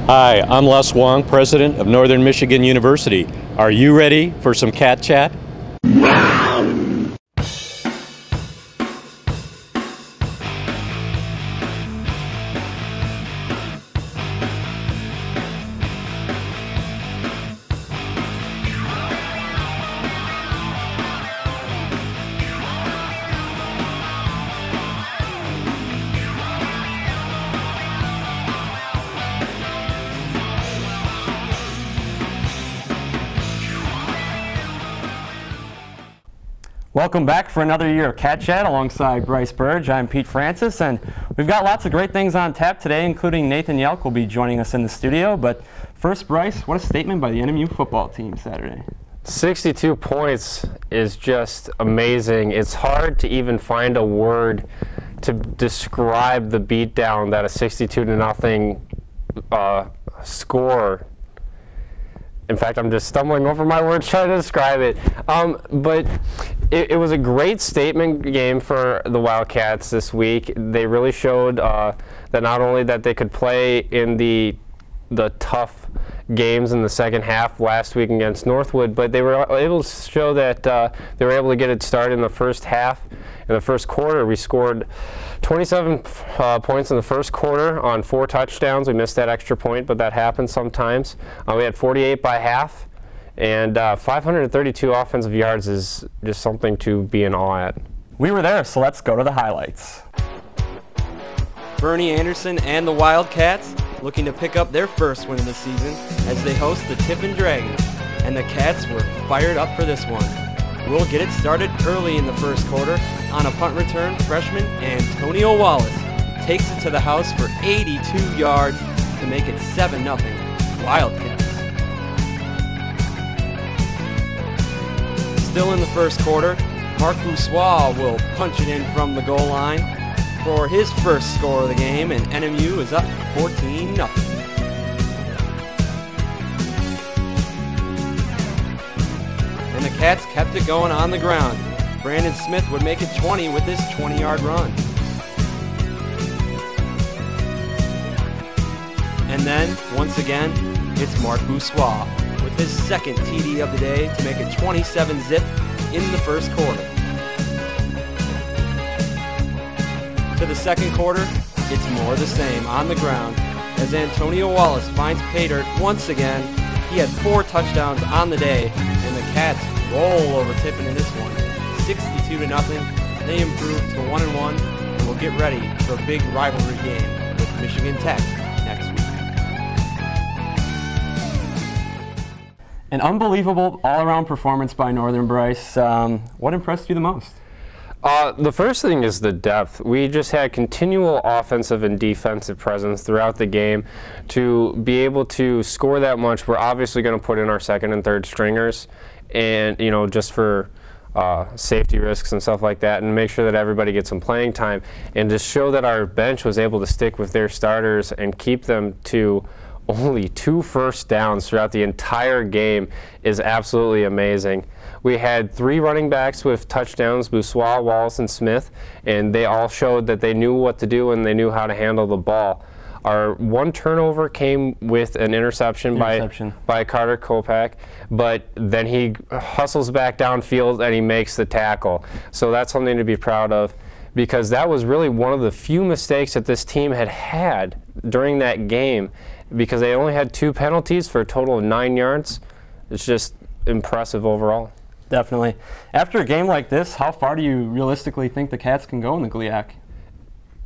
Hi, I'm Wong, President of Northern Michigan University. Are you ready for some cat chat? Welcome back for another year of Cat Chat alongside Bryce Burge. I'm Pete Francis, and we've got lots of great things on tap today, including Nathan Yelk will be joining us in the studio. But first, Bryce, what a statement by the NMU football team Saturday. 62 points is just amazing. It's hard to even find a word to describe the beatdown that a 62-0 score. In fact, I'm just stumbling over my words trying to describe it. But it was a great statement game for the Wildcats this week. They really showed that not only that they could play in the tough games in the second half last week against Northwood, but they were able to show that they were able to get it started in the first half. In the first quarter, we scored 27 points in the first quarter on 4 touchdowns. We missed that extra point, but that happens sometimes. We had 48 by half, and 532 offensive yards is just something to be in awe at. We were there, so let's go to the highlights. Bernie Anderson and the Wildcats looking to pick up their first win of the season as they host the Tiffin Dragons, and the Cats were fired up for this one. We'll get it started early in the first quarter. On a punt return, freshman Antonio Wallace takes it to the house for 82 yards to make it 7-0 Wildcats. Still in the first quarter, Mark Boussois will punch it in from the goal line for his first score of the game, and NMU is up 14-0. And the Cats kept it going on the ground. Brandon Smith would make it 20 with this 20-yard run. And then, once again, it's Mark Boussois with his second TD of the day to make it 27-zip in the first quarter. To the second quarter, it's more of the same on the ground as Antonio Wallace finds pay dirt once again. He had 4 touchdowns on the day, and the Cats roll over Tiffin in this one, 62-0. They improve to 1-1, and will get ready for a big rivalry game with Michigan Tech next week. An unbelievable all-around performance by Northern, Bryce. What impressed you the most? The first thing is the depth. We just had continual offensive and defensive presence throughout the game. To be able to score that much, we're obviously going to put in our second and third stringers, and just for safety risks and stuff like that, and make sure that everybody gets some playing time, and to show that our bench was able to stick with their starters and keep them to only 2 first downs throughout the entire game is absolutely amazing. We had 3 running backs with touchdowns, Boussois, Wallace, and Smith, and they all showed that they knew what to do and they knew how to handle the ball. Our 1 turnover came with an interception. By Carter Kopak, but then he hustles back downfield and he makes the tackle. So that's something to be proud of, because that was really one of the few mistakes that this team had during that game, because they only had 2 penalties for a total of 9 yards. It's just impressive overall. Definitely. After a game like this, how far do you realistically think the Cats can go in the GLIAC?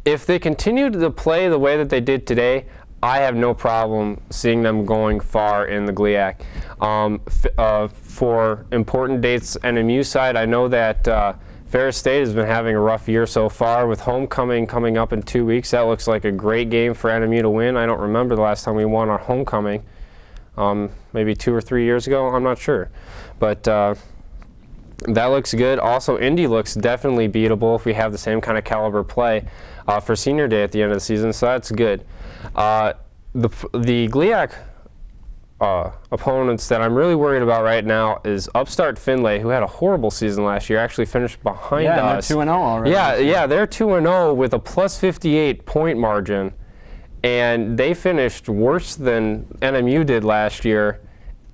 If they continue to play the way that they did today, I have no problem seeing them going far in the GLIAC. For important dates NMU side, I know that Ferris State has been having a rough year so far with homecoming coming up in 2 weeks. That looks like a great game for NMU to win. I don't remember the last time we won our homecoming. Maybe 2 or 3 years ago, I'm not sure. But that looks good. Also, Indy looks definitely beatable if we have the same kind of caliber play for senior day at the end of the season, so that's good. The GLIAC opponents that I'm really worried about right now is upstart Findlay, who had a horrible season last year, actually finished behind us. Yeah, they're 2-0 already. Yeah, they're 2-0 with a plus 58 point margin. and they finished worse than NMU did last year,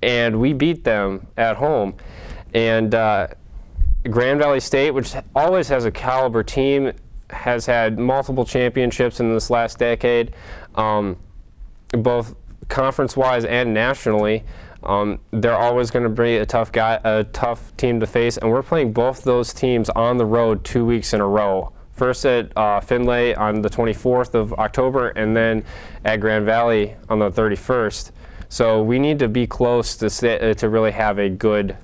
and we beat them at home. And Grand Valley State, which always has a caliber team, has had multiple championships in this last decade, both conference-wise and nationally. They're always going to be a tough team to face, and we're playing both those teams on the road 2 weeks in a row. First at Findlay on the 24th of October, and then at Grand Valley on the 31st. So we need to be close to really have a good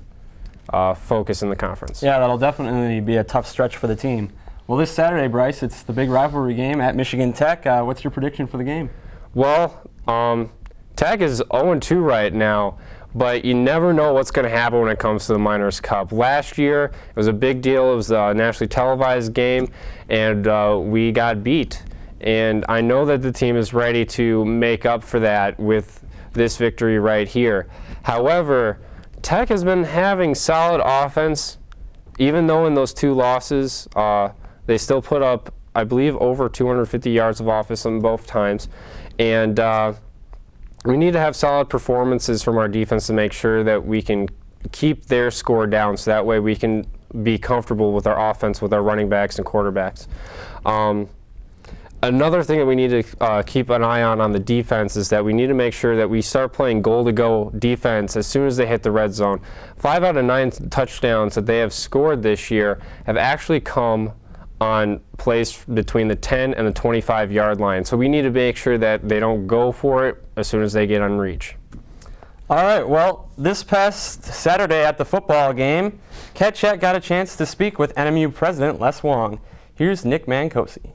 focus in the conference. Yeah, that'll definitely be a tough stretch for the team. Well, this Saturday, Bryce, it's the big rivalry game at Michigan Tech. What's your prediction for the game? Well, Tech is 0-2 right now, but you never know what's going to happen when it comes to the Miners Cup. Last year, it was a big deal. It was a nationally televised game, and we got beat. And I know that the team is ready to make up for that with this victory right here. However, Tech has been having solid offense, even though in those 2 losses, they still put up, I believe, over 250 yards of offense on both times. And we need to have solid performances from our defense to make sure that we can keep their score down, so that way we can be comfortable with our offense, with our running backs and quarterbacks. Another thing that we need to keep an eye on the defense is that we need to make sure that we start playing goal-to-go defense as soon as they hit the red zone. 5 out of 9 touchdowns that they have scored this year have actually come on plays between the 10 and the 25-yard line. So we need to make sure that they don't go for it as soon as they get on reach. All right, well, this past Saturday at the football game, Cat Chat got a chance to speak with NMU President Les Wong. Here's Nick Mancosi.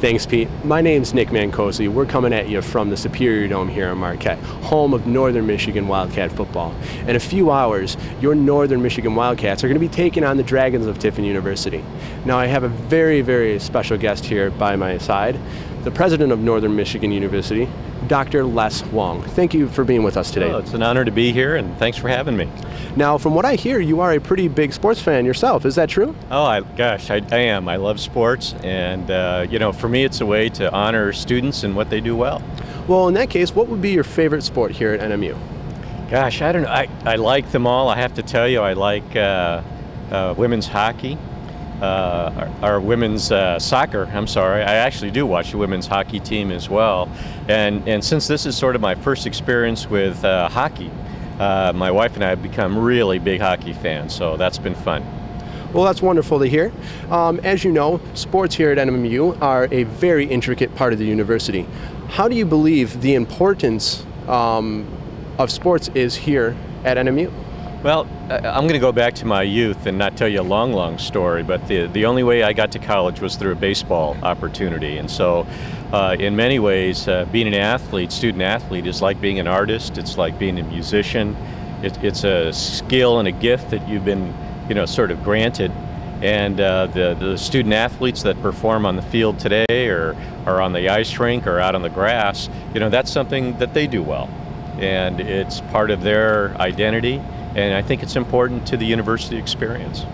Thanks, Pete. My name's Nick Mancosi. We're coming at you from the Superior Dome here in Marquette, home of Northern Michigan Wildcat football. In a few hours, your Northern Michigan Wildcats are going to be taking on the Dragons of Tiffin University. Now, I have a very, very special guest here by my side, the president of Northern Michigan University, Dr. Les Wong. Thank you for being with us today. Oh, it's an honor to be here, and thanks for having me. Now, from what I hear, you are a pretty big sports fan yourself. Is that true? Oh, I am. I love sports, and for me, it's a way to honor students and what they do well. Well, in that case, what would be your favorite sport here at NMU? Gosh, I don't know. I like them all. I have to tell you, I like women's hockey, our women's soccer. I'm sorry. I actually do watch the women's hockey team as well. And since this is sort of my first experience with hockey, my wife and I have become really big hockey fans, so that's been fun. Well, that's wonderful to hear. As you know, sports here at NMU are a very intricate part of the university. How do you believe the importance of sports is here at NMU? Well, I'm going to go back to my youth and not tell you a long, long story, but the only way I got to college was through a baseball opportunity. And so in many ways, being an athlete, student athlete, is like being an artist. It's like being a musician. It's a skill and a gift that you've been sort of granted. And the student athletes that perform on the field today or on the ice rink or out on the grass, that's something that they do well. And it's part of their identity. And I think it's important to the university experience.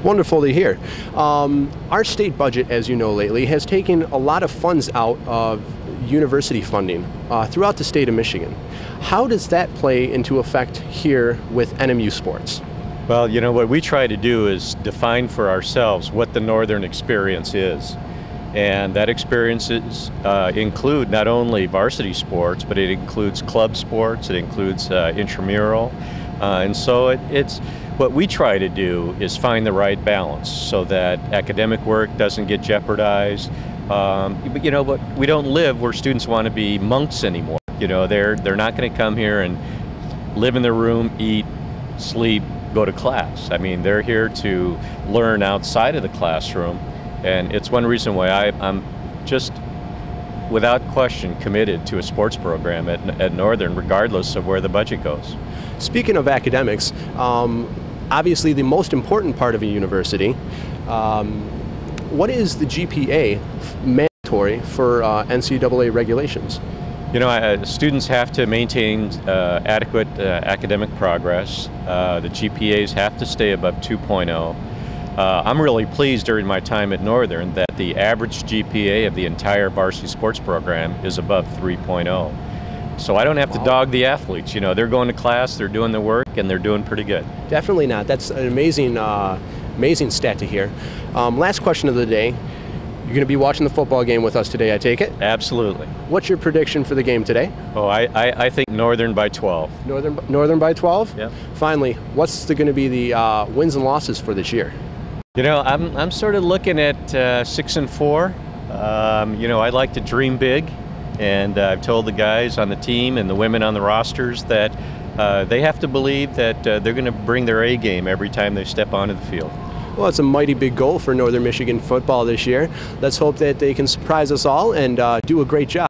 Wonderful to hear. Our state budget, as you know lately, has taken a lot of funds out of university funding throughout the state of Michigan. How does that play into effect here with NMU sports? Well, what we try to do is define for ourselves what the Northern experience is. And that experiences include not only varsity sports, but it includes club sports, it includes intramural. And so it's what we try to do is find the right balance so that academic work doesn't get jeopardized. But we don't live where students want to be monks anymore. They're not going to come here and live in their room, eat, sleep, go to class. I mean, they're here to learn outside of the classroom. And it's one reason why I'm just, without question, committed to a sports program at Northern, regardless of where the budget goes. Speaking of academics, obviously the most important part of a university, what is the GPA mandatory for NCAA regulations? Students have to maintain adequate academic progress. The GPAs have to stay above 2.0. I'm really pleased during my time at Northern that the average GPA of the entire varsity sports program is above 3.0. So I don't have to dog the athletes. You know, they're going to class, they're doing the work, and they're doing pretty good. Definitely not. That's an amazing, amazing stat to hear. Last question of the day. You're going to be watching the football game with us today, I take it? Absolutely. What's your prediction for the game today? Oh, I think Northern by 12. Northern by 12? Yep. Finally, what's going to be the wins and losses for this year? You know, I'm sort of looking at 6-4. You know, I like to dream big, and I've told the guys on the team and the women on the rosters that they have to believe that they're going to bring their A game every time they step onto the field. Well, it's a mighty big goal for Northern Michigan football this year. Let's hope that they can surprise us all and do a great job.